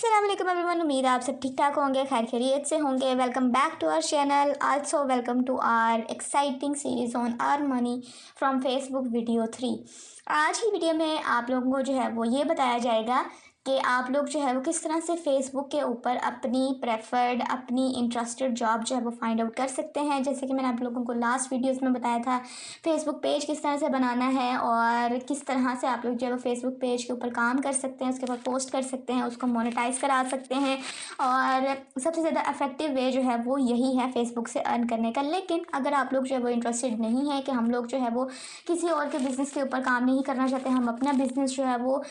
अस्सलाम वालेकुम एवरीवन। उम्मीद है आप सब ठीक ठाक होंगे, खैर खैरियत से होंगे। Welcome back to our channel, also welcome to our exciting series on earn money from Facebook video 3। आज की वीडियो में आप लोगों को जो है वो ये बताया जाएगा कि आप लोग जो है वो किस तरह से फेसबुक के ऊपर अपनी प्रेफर्ड, अपनी इंटरेस्टेड जॉब जो है वो फाइंड आउट कर सकते हैं। जैसे कि मैंने आप लोगों को लास्ट वीडियोस में बताया था फेसबुक पेज किस तरह से बनाना है और किस तरह से आप लोग जो है वो फेसबुक पेज के ऊपर काम कर सकते हैं, उसके ऊपर पोस्ट कर सकते हैं, उसको मोनेटाइज करा सकते हैं। और सबसे ज़्यादा इफेक्टिव वे जो है वो यही है फेसबुक से अर्न करने का। लेकिन अगर आप लोग जो है वो इंटरेस्टेड नहीं है कि हम लोग जो है वो किसी और के बिज़नेस के ऊपर काम नहीं करना चाहते, हम अपना बिज़नेस जो है वो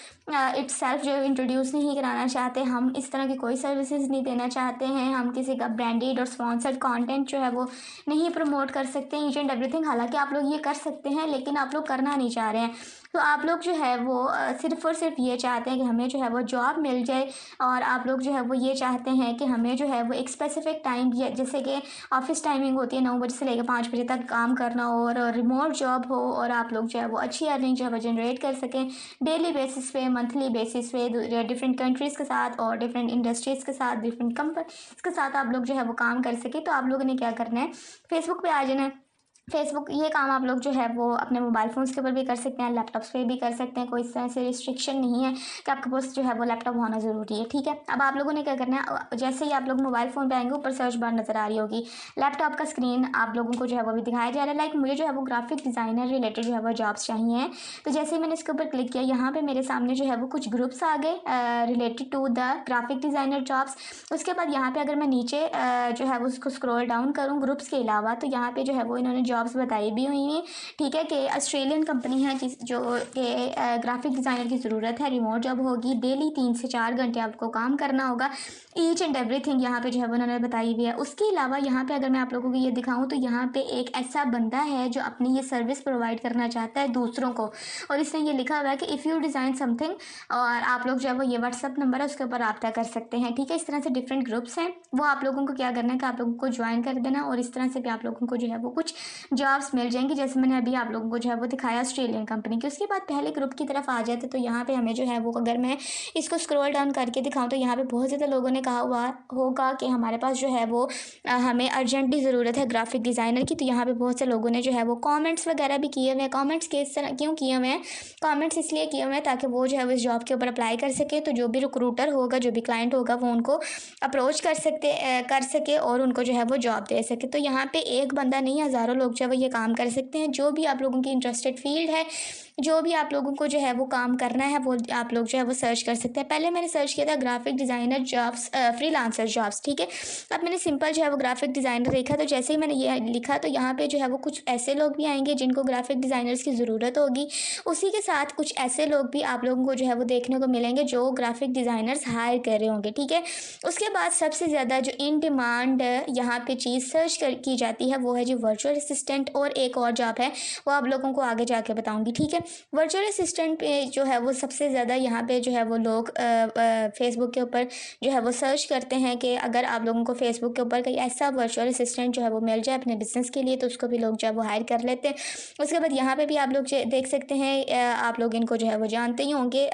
इट्सेल्फ जो इंट्रोड्यूस नहीं कराना चाहते, हम इस तरह की कोई सर्विसेज नहीं देना चाहते हैं, हम किसी का ब्रांडेड और स्पॉन्सर्ड कंटेंट जो है वो नहीं प्रमोट कर सकते ईच एंड एवरीथिंग। हालांकि आप लोग ये कर सकते हैं लेकिन आप लोग करना नहीं चाह रहे हैं। तो आप लोग जो है वो सिर्फ़ और सिर्फ ये चाहते हैं कि हमें जो है वो जॉब मिल जाए, और आप लोग जो है वो ये चाहते हैं कि हमें जो है वो एक स्पेसिफिक टाइम, जैसे कि ऑफिस टाइमिंग होती है 9 बजे से लेकर 5 बजे तक काम करना हो, और रिमोट जॉब हो, और आप लोग जो है वो अच्छी अर्निंग जो है वो जनरेट कर सकें डेली बेसिस पे, मंथली बेसिस पे, डिफरेंट कंट्रीज़ के साथ और डिफरेंट इंडस्ट्रीज़ के साथ, डिफरेंट कंपनीज के साथ आप लोग जो है वो काम कर सकें। तो आप लोगों ने क्या करना है, फेसबुक पे आ जाना है। फेसबुक ये काम आप लोग जो है वो अपने मोबाइल फ़ोन्स के ऊपर भी कर सकते हैं, लैपटॉप्स पे भी कर सकते हैं। कोई इस तरह से रिस्ट्रिक्शन नहीं है कि आपके पास जो है वो लैपटॉप होना ज़रूरी है, ठीक है। अब आप लोगों ने क्या करना है, जैसे ही आप लोग मोबाइल फ़ोन पे आएंगे ऊपर सर्च बार नज़र आ रही होगी, लैपटॉप का स्क्रीन आप लोगों को जो है वो भी दिखाया जा रहा है। लाइक मुझे जो है वो ग्राफिक डिज़ाइनर रिलेटेड जो है वो जॉब्स चाहिए। तो जैसे ही मैंने इसके ऊपर क्लिक किया, यहाँ पर मेरे सामने जो है वो कुछ ग्रुप्स आ गए related to the graphic designer jobs. उसके बाद यहाँ पर अगर मैं नीचे जो है वो उसको स्क्रॉल डाउन करूँ ग्रुप्स के अलावा, तो यहाँ पर जो है वो इन्होंने जॉब्स बताई भी हुई, ठीक है, कि ऑस्ट्रेलियन कंपनी है जिस जो कि ग्राफिक डिज़ाइनर की ज़रूरत है, रिमोट जॉब होगी, डेली 3 से 4 घंटे आपको काम करना होगा, ईच एंड एवरीथिंग यहाँ पे जो है वो उन्होंने बताई हुई है। उसके अलावा यहाँ पे अगर मैं आप लोगों को ये दिखाऊं तो यहाँ पे एक ऐसा बंदा है जो अपनी ये सर्विस प्रोवाइड करना चाहता है दूसरों को, और इसने ये लिखा हुआ है कि इफ़ यू डिज़ाइन समथिंग, और आप लोग जो है वो ये व्हाट्सअप नंबर है उसके ऊपर रब्ता कर सकते हैं, ठीक है। इस तरह से डिफरेंट ग्रुप्स हैं, वो आप लोगों को क्या करना है कि आप लोगों को ज्वाइन कर देना, और इस तरह से भी आप लोगों को जो है वो कुछ जॉब्स मिल जाएंगी। जैसे मैंने अभी आप लोगों को जो है वो दिखाया ऑस्ट्रेलियन कंपनी की। उसके बाद पहले ग्रुप की तरफ आ जाते तो यहाँ पे हमें जो है वो, अगर मैं इसको स्क्रॉल डाउन करके दिखाऊं तो यहाँ पे बहुत ज़्यादा लोगों ने कहा हुआ होगा कि हमारे पास जो है वो हमें अर्जेंटली ज़रूरत है ग्राफिक डिज़ाइनर की। तो यहाँ पे बहुत से लोगों ने जो है वो कॉमेंट्स वगैरह भी किए हुए हैं। कॉमेंट्स किस तरह क्यों किए हुए हैं, कॉमेंट्स इसलिए किए हुए हैं ताकि वो जो है वो इस जॉब के ऊपर अप्लाई कर सके। तो जो भी रिक्रूटर होगा, जो भी क्लाइंट होगा, वो उनको अप्रोच कर सके और उनको जो है वो जॉब दे सके। तो यहाँ पे एक बंदा नहीं, हज़ारों लोग जो है वो ये काम कर सकते हैं। जो भी आप लोगों की इंटरेस्टेड फील्ड है, जो भी आप लोगों को जो है वो काम करना है, वो आप लोग जो है वो सर्च कर सकते हैं। पहले मैंने सर्च किया था graphic designer jobs, freelancer jobs, ठीक है। अब मैंने सिंपल जो है वो ग्राफिक डिज़ाइनर देखा, तो जैसे ही मैंने ये लिखा तो यहाँ पे जो है वो कुछ ऐसे लोग भी आएंगे जिनको ग्राफिक डिज़ाइनर्स की ज़रूरत होगी। उसी के साथ कुछ ऐसे लोग भी आप लोगों को जो है वो देखने को मिलेंगे जो ग्राफिक डिज़ाइनर्स हायर कर रहे होंगे, ठीक है। उसके बाद सबसे ज़्यादा जो इन डिमांड यहाँ पे चीज़ सर्च की जाती है वो है जी वर्चुअल असिस्टेंट, और एक और जॉब है वो आप लोगों को आगे जाके बताऊंगी, ठीक है। वर्चुअल असिस्टेंट पे जो है वो सबसे ज़्यादा यहाँ पे जो है वो लोग फेसबुक के ऊपर जो है वो सर्च करते हैं कि अगर आप लोगों को फेसबुक के ऊपर कोई ऐसा वर्चुअल असिस्टेंट जो है वो मिल जाए अपने बिजनेस के लिए, तो उसको भी लोग जो है वो हायर कर लेते हैं। उसके बाद यहाँ पे भी आप लोग देख सकते हैं, आप लोग इनको जो है वो जानते ही होंगे,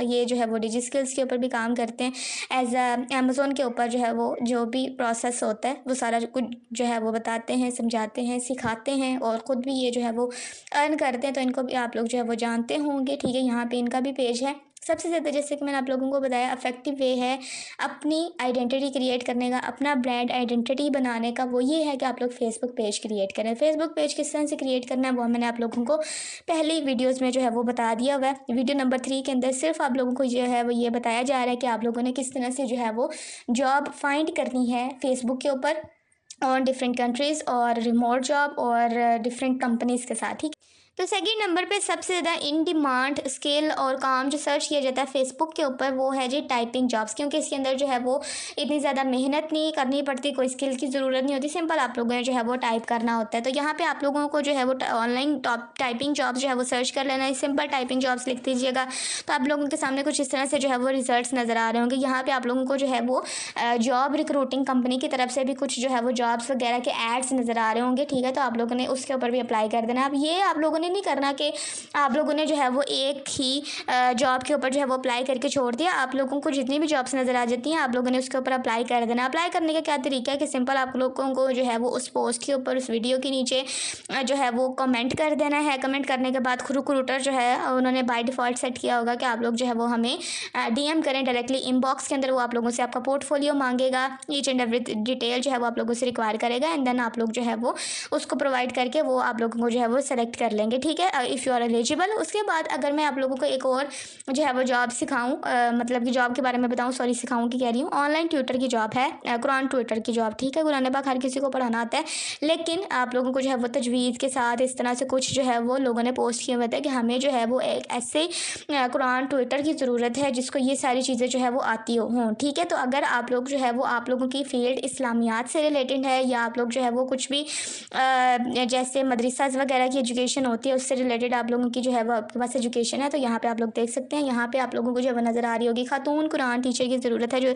ये जो है वो डिजिस्किल्स के ऊपर भी काम करते हैं। एज अमेज़ोन के ऊपर जो है वो जो भी प्रोसेस होता है वो सारा कुछ जो है वो बताते हैं, समझाते हैं, सिखाते हैं, और ख़ुद भी ये जो है वो अर्न करते हैं। तो इनको भी आप लोग जो है वो जानते होंगे, ठीक है। यहाँ पे इनका भी पेज है। सबसे ज़्यादा जैसे कि मैंने आप लोगों को बताया इफेक्टिव वे है अपनी आइडेंटिटी क्रिएट करने का, अपना ब्रांड आइडेंटिटी बनाने का, वो ये है कि आप लोग फेसबुक पेज क्रिएट करें। फेसबुक पेज किस तरह से क्रिएट करना है वो मैंने आप लोगों को पहले वीडियोज़ में जो है वो बता दिया हुआ है। वीडियो नंबर 3 के अंदर सिर्फ आप लोगों को जो है वो ये बताया जा रहा है कि आप लोगों ने किस तरह से जो है वो जॉब फाइंड करनी है फेसबुक के ऊपर और डिफरेंट कंट्रीज़, और रिमोट जॉब और डिफरेंट कंपनीज़ के साथ, ठीक। तो सेकंड नंबर पे सबसे ज़्यादा इन डिमांड स्किल और काम जो सर्च किया जाता है फेसबुक के ऊपर वो है जी टाइपिंग जॉब्स, क्योंकि इसके अंदर जो है वो इतनी ज़्यादा मेहनत नहीं करनी पड़ती, कोई स्किल की ज़रूरत नहीं होती, सिंपल आप लोगों ने जो है वो टाइप करना होता है। तो यहाँ पे आप लोगों को जो है वो ऑनलाइन टाइपिंग जॉब्स जो है वो सर्च कर लेना है, सिंपल टाइपिंग जॉब्स लिख दीजिएगा। तो आप लोगों के सामने कुछ इस तरह से जो है वो रिजल्ट्स नज़र आ रहे होंगे। यहाँ पर आप लोगों को जो है वो जॉब रिक्रूटिंग कंपनी की तरफ से भी कुछ जो है वो जॉब्स वगैरह के एड्स नज़र आ रहे होंगे, ठीक है। तो आप लोगों ने उसके ऊपर भी अप्लाई कर देना। अब ये आप लोगों ने ये नहीं करना कि आप लोगों ने जो है वो एक ही जॉब के ऊपर जो है वो अप्लाई करके छोड़ दिया। आप लोगों को जितनी भी जॉब्स नज़र आ जाती हैं आप लोगों ने उसके ऊपर अप्लाई कर देना। अप्लाई करने का क्या तरीका है कि सिंपल आप लोगों को जो है वो उस पोस्ट के ऊपर, उस वीडियो के नीचे जो है वो कमेंट कर देना है। कमेंट करने के बाद रिक्रूटर जो है उन्होंने बाय डिफ़ॉल्ट सेट किया होगा कि आप लोग जो है वो हमें डीएम करें डायरेक्टली इनबॉक्स के अंदर। वो आप लोगों से आपका पोर्टफोलियो मांगेगा, ईच एंड एवरी डिटेल जो है वो आप लोगों से रिक्वायर करेगा, एंड देन आप लोग जो है वो उसको प्रोवाइड करके वो आप लोगों को जो है वो सेलेक्ट कर लेंगे। ठीक है, इफ़ यू आर एलिजिबल। उसके बाद अगर मैं आप लोगों को एक और जो है वो जॉब सिखाऊं, मतलब कि जॉब के बारे में बताऊं, सॉरी सिखाऊं की कह रही हूँ, ऑनलाइन ट्यूटर की जॉब है, कुरान ट्यूटर की जॉब। ठीक है, कुरान पाक हर किसी को पढ़ाना आता है, लेकिन आप लोगों को जो है वो तजवीज़ के साथ इस तरह से कुछ जो है वो लोगों ने पोस्ट किए हुए थे कि हमें जो है वो एक ऐसे कुरान ट्यूटर की ज़रूरत है जिसको ये सारी चीज़ें जो है वो आती हों। ठीक है, तो अगर आप लोग जो है वो आप लोगों की फील्ड इस्लामियात से रिलेटेड है, या आप लोग जो है वो कुछ भी जैसे मदरसाज वगैरह की एजुकेशन होती है उससे रिलेटेड आप लोगों की जो है वो आपके पास एजुकेशन है, तो यहाँ पे आप लोग देख सकते हैं। यहाँ पे आप लोगों को जो है वो नज़र आ रही होगी खातून कुरान टीचर की ज़रूरत है जो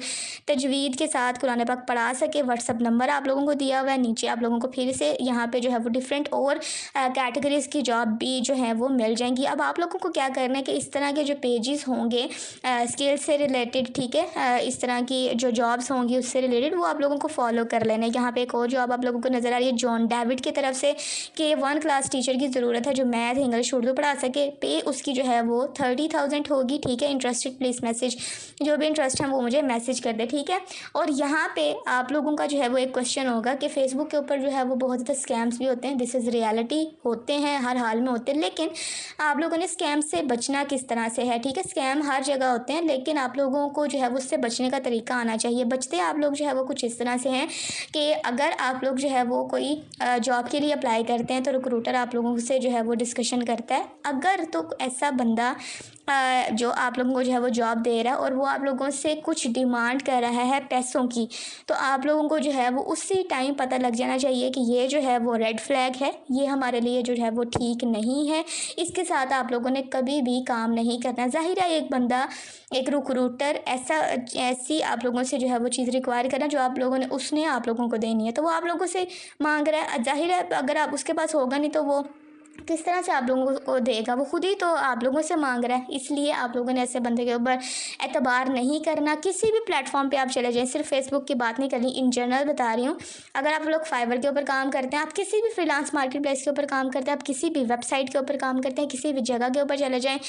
तजवीद के साथ कुरान पाक पढ़ा सके। व्हाट्सअप नंबर आप लोगों को दिया हुआ है नीचे। आप लोगों को फिर से यहाँ पे जो है वो डिफरेंट और कैटेगरीज की जॉब भी जो है वो मिल जाएंगी। अब आप लोगों को क्या करना है कि इस तरह के जो पेजेस होंगे स्किल से रिलेटेड, ठीक है, इस तरह की जो जॉब्स होंगी उससे रिलेटेड, वो आप लोगों को फॉलो कर लेना है। यहाँ पे एक और जॉब आप लोगों को नज़र आ रही है जॉन डेविड की तरफ से कि 1 क्लास टीचर की ज़रूरत है जो मैथ, इंग्लिश, उर्दू पढ़ा सके। पे उसकी जो है वो 30,000 होगी। ठीक है, इंटरेस्टेड प्लीज़ मैसेज, जो भी इंटरेस्ट है वो मुझे मैसेज कर दे। ठीक है, और यहाँ पे आप लोगों का जो है वो एक क्वेश्चन होगा कि फेसबुक के ऊपर जो है वो बहुत ज़्यादा स्कैम्स भी होते हैं। दिस इज़ रियलिटी, होते हैं, हर हाल में होते हैं, लेकिन आप लोगों ने स्कैम से बचना किस तरह से है। ठीक है, स्कैम हर जगह होते हैं, लेकिन आप लोगों को जो है वो उससे बचने का तरीका आना चाहिए। बचते आप लोग जो है वो कुछ इस तरह से हैं कि अगर आप लोग जो है वो कोई जॉब के लिए अप्लाई करते हैं तो रिक्रूटर आप लोगों से जो है वो डिस्कशन करता है। अगर तो ऐसा बंदा जो आप लोगों को जो है वो जॉब दे रहा है और वो आप लोगों से कुछ डिमांड कर रहा है पैसों की, तो आप लोगों को जो है वो उसी टाइम पता लग जाना चाहिए कि ये जो है वो रेड फ्लैग है, ये हमारे लिए जो है वो ठीक नहीं है, इसके साथ आप लोगों ने कभी भी काम नहीं करना। ज़ाहिर है एक बंदा, एक रिक्रूटर ऐसी आप लोगों से जो है वो चीज़ रिक्वायर करना जो आप लोगों ने उसने आप लोगों को देनी है, तो वो आप लोगों से मांग रहा है। ज़ाहिर है अगर आप उसके पास होगा नहीं तो वो किस तरह से आप लोगों को देगा, वो खुद ही तो आप लोगों से मांग रहा है। इसलिए आप लोगों ने ऐसे बंदे के ऊपर एतबार नहीं करना। किसी भी प्लेटफॉर्म पे आप चले जाएं, सिर्फ फेसबुक की बात नहीं करनी, इन जनरल बता रही हूँ। अगर आप लोग फाइवर के ऊपर काम करते हैं, आप किसी भी फ्रीलांस मार्केट प्लेस के ऊपर काम करते हैं, आप किसी भी वेबसाइट के ऊपर काम करते हैं, किसी भी जगह के ऊपर चले जाएँ,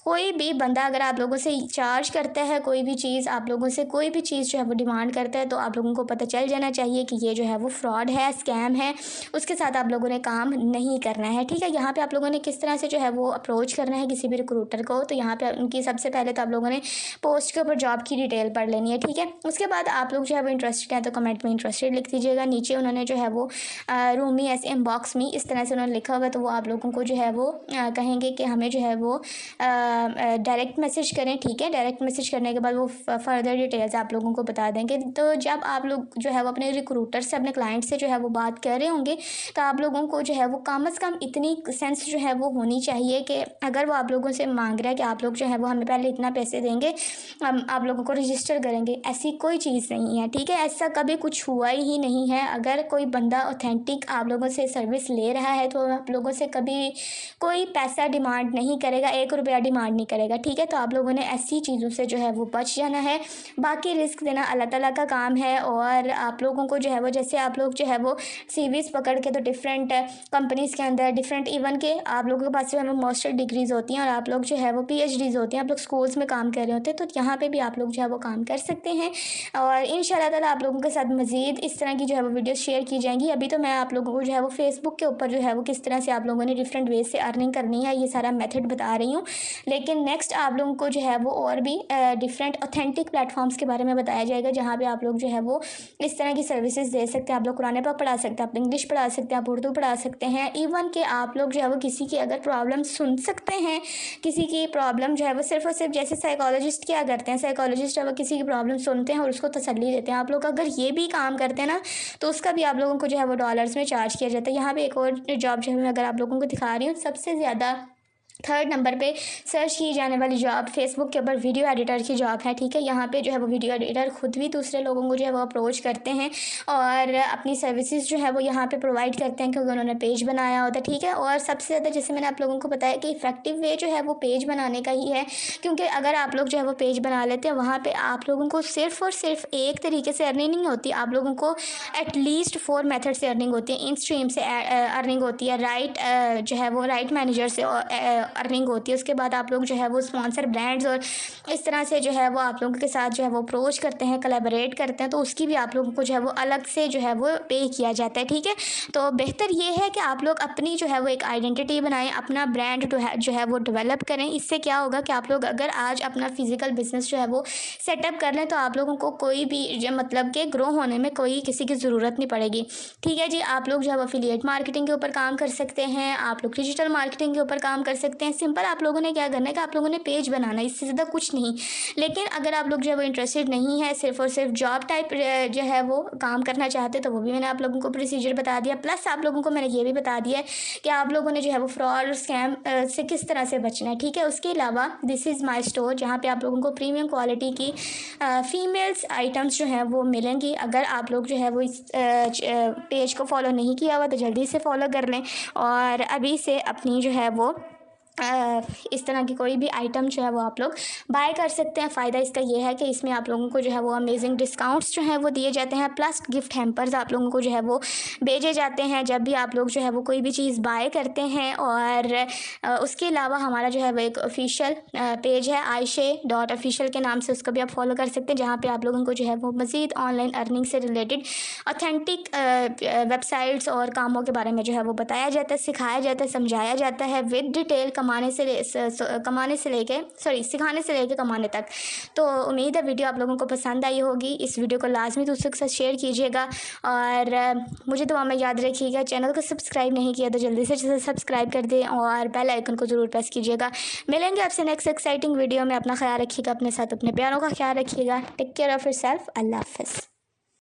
कोई भी बंदा अगर आप लोगों से चार्ज करता है कोई भी चीज़, आप लोगों से कोई भी चीज़ जो है वो डिमांड करता है, तो आप लोगों को पता चल जाना चाहिए कि ये जो है वो फ्रॉड है, स्कैम है, उसके साथ आप लोगों ने काम नहीं करना है। ठीक है, यहाँ पे आप लोगों ने किस तरह से जो है वो अप्रोच करना है किसी भी रिक्रूटर को, तो यहाँ पे उनकी सबसे पहले तो आप लोगों ने पोस्ट के ऊपर जॉब की डिटेल पढ़ लेनी है। ठीक है, उसके बाद आप लोग जो है वो इंटरेस्टेड हैं तो कमेंट में इंटरेस्टेड लिख दीजिएगा। नीचे उन्होंने जो है वो रूमी एस इनबॉक्स में इस तरह से उन्होंने लिखा हुआ है, तो वो आप लोगों को जो है वो कहेंगे कि हमें जो है वो डायरेक्ट मैसेज करें। ठीक है, डायरेक्ट मैसेज करने के बाद वो फर्दर डिटेल्स आप लोगों को बता देंगे। तो जब आप लोग जो है वो अपने रिक्रूटर से, अपने क्लाइंट से जो है वो बात कर रहे होंगे, तो आप लोगों को जो है वो कम से कम इतनी सेंस जो है वो होनी चाहिए कि अगर वो आप लोगों से मांग रहा है कि आप लोग जो है वो हमें पहले इतना पैसे देंगे, हम आप लोगों को रजिस्टर करेंगे, ऐसी कोई चीज़ नहीं है। ठीक है, ऐसा कभी कुछ हुआ ही नहीं है। अगर कोई बंदा ऑथेंटिक आप लोगों से सर्विस ले रहा है तो आप लोगों से कभी कोई पैसा डिमांड नहीं करेगा, 1 रुपया डिमांड नहीं करेगा। ठीक है, तो आप लोगों ने ऐसी चीज़ों से जो है वो बच जाना है। बाकी रिस्क देना अल्लाह ताला का काम है, और आप लोगों को जो है वो, जैसे आप लोग जो है वो सीवीज़ पकड़ के तो डिफरेंट कंपनीज़ के अंदर डिफरेंट, इवन के आप लोगों के पास जो है वो मास्टर डिग्रीज़ होती हैं और आप लोग जो है वो पीएचडीज़ होती हैं, आप लोग स्कूल्स में काम कर रहे होते हैं, तो यहाँ पे भी आप लोग जो है वो काम कर सकते हैं। और इंशाल्लाह ताला आप लोगों के साथ मज़ीद इस तरह की जो है वो वीडियो शेयर की जाएंगी। अभी तो मैं आप लोगों को जो है वो फेसबुक के ऊपर जो है वो किस तरह से आप लोगों ने डिफरेंट वेज से अर्निंग करनी है ये सारा मेथड बता रही हूँ, लेकिन नेक्स्ट आप लोगों को जो है वो और भी डिफरेंट ऑथेंटिक प्लेटफॉर्म्स के बारे में बताया जाएगा, जहाँ पे आप लोग जो है वो इस तरह की सर्विसेज दे सकते हैं। आप लोग कुरान पाक पढ़ा सकते हैं, आप इंग्लिश पढ़ा सकते हैं, आप उर्दू पढ़ा सकते हैं, इवन के आप लोग जो है वो किसी की अगर प्रॉब्लम सुन सकते हैं, किसी की प्रॉब्लम जो है वो सिर्फ और सिर्फ, जैसे साइकोलॉजिस्ट क्या करते हैं, साइकोलॉजिस्ट अब किसी की प्रॉब्लम सुनते हैं और उसको तसल्ली देते हैं, आप लोग अगर ये भी काम करते हैं ना तो उसका भी आप लोगों को जो है वो डॉलर्स में चार्ज किया जाता है। यहाँ पे एक और जॉब जो है मैं अगर आप लोगों को दिखा रही हूँ, सबसे ज़्यादा थर्ड नंबर पे सर्च की जाने वाली जॉब फेसबुक के ऊपर वीडियो एडिटर की जॉब है। ठीक है, यहाँ पे जो है वो वीडियो एडिटर खुद भी दूसरे लोगों को जो है वो अप्रोच करते हैं और अपनी सर्विसेज जो है वो यहाँ पे प्रोवाइड करते हैं, क्योंकि उन्होंने पेज बनाया होता है। ठीक है, और सबसे ज़्यादा जैसे मैंने आप लोगों को बताया कि इफेक्टिव वे जो है वो पेज बनाने का ही है, क्योंकि अगर आप लोग जो है वो पेज बना लेते हैं, वहाँ पर आप लोगों को सिर्फ और सिर्फ एक तरीके से अर्निंग नहीं होती, आप लोगों को एटलीस्ट 4 मेथड से अर्निंग होती है। इन स्ट्रीम से अर्निंग होती है, राइट जो है वो राइट मैनेजर से अर्निंग होती है। उसके बाद आप लोग जो है वो स्पॉन्सर ब्रांड्स और इस तरह से जो है वो आप लोगों के साथ जो है वो अप्रोच करते हैं, कोलैबोरेट करते हैं, तो उसकी भी आप लोगों को जो है वो अलग से जो है वो पे किया जाता है। ठीक है, तो बेहतर ये है कि आप लोग अपनी जो है वो एक आइडेंटिटी बनाएं, अपना ब्रांड जो है वो डेवलप करें। इससे क्या होगा कि आप लोग अगर आज अपना फिजिकल बिजनेस जो है वो सेटअप कर लें, तो आप लोगों को कोई भी मतलब कि ग्रो होने में कोई किसी की ज़रूरत नहीं पड़ेगी। ठीक है जी, आप लोग जो है वो एफिलिएट मार्केटिंग के ऊपर काम कर सकते हैं, आप लोग डिजिटल मार्केटिंग के ऊपर काम कर सकते हैं। सिंपल आप लोगों ने क्या करना है कि आप लोगों ने पेज बनाना है, इससे ज़्यादा कुछ नहीं। लेकिन अगर आप लोग जो है वो इंटरेस्टेड नहीं है, सिर्फ और सिर्फ जॉब टाइप जो है वो काम करना चाहते, तो वो भी मैंने आप लोगों को प्रोसीजर बता दिया। प्लस आप लोगों को मैंने ये भी बता दिया है कि आप लोगों ने जो है वो फ्रॉड और स्कैम से किस तरह से बचना है। ठीक है, उसके अलावा दिस इज़ माई स्टोर, जहाँ पे आप लोगों को प्रीमियम क्वालिटी की फीमेल्स आइटम्स जो हैं वो मिलेंगी। अगर आप लोग जो है वो इस पेज को फॉलो नहीं किया हुआ तो जल्दी से फॉलो कर लें और अभी से अपनी जो है वो इस तरह की कोई भी आइटम जो है वो आप लोग बाय कर सकते हैं। फ़ायदा इसका ये है कि इसमें आप लोगों को जो है वो अमेजिंग डिस्काउंट्स जो हैं वो दिए जाते हैं, प्लस गिफ्ट हैम्पर्स आप लोगों को जो है वो भेजे जाते हैं जब भी आप लोग जो है वो कोई भी चीज़ बाय करते हैं। और उसके अलावा हमारा जो है वो एक ऑफिशियल पेज है आयशे.official के नाम से, उसको भी आप फॉलो कर सकते हैं, जहाँ पर आप लोगों को जो है वो मज़ीद ऑनलाइन अर्निंग से रिलेटेड ऑथेंटिक वेबसाइट्स और कामों के बारे में जो है वो बताया जाता है, सिखाया जाता है, समझाया जाता है विद डिटेल, सिखाने से लेके कमाने तक। तो उम्मीद है वीडियो आप लोगों को पसंद आई होगी। इस वीडियो को लाजमी दूसरों के साथ शेयर कीजिएगा और मुझे दुआ में याद रखिएगा। चैनल को सब्सक्राइब नहीं किया तो जल्दी से सब्सक्राइब कर दें और बेल आइकन को ज़रूर प्रेस कीजिएगा। मिलेंगे आपसे नेक्स्ट एक्साइटिंग वीडियो में। अपना ख्याल रखिएगा, अपने साथ अपने प्यारों का ख्याल रखिएगा। Take care of yourself. अल्लाह हाफ़िज़।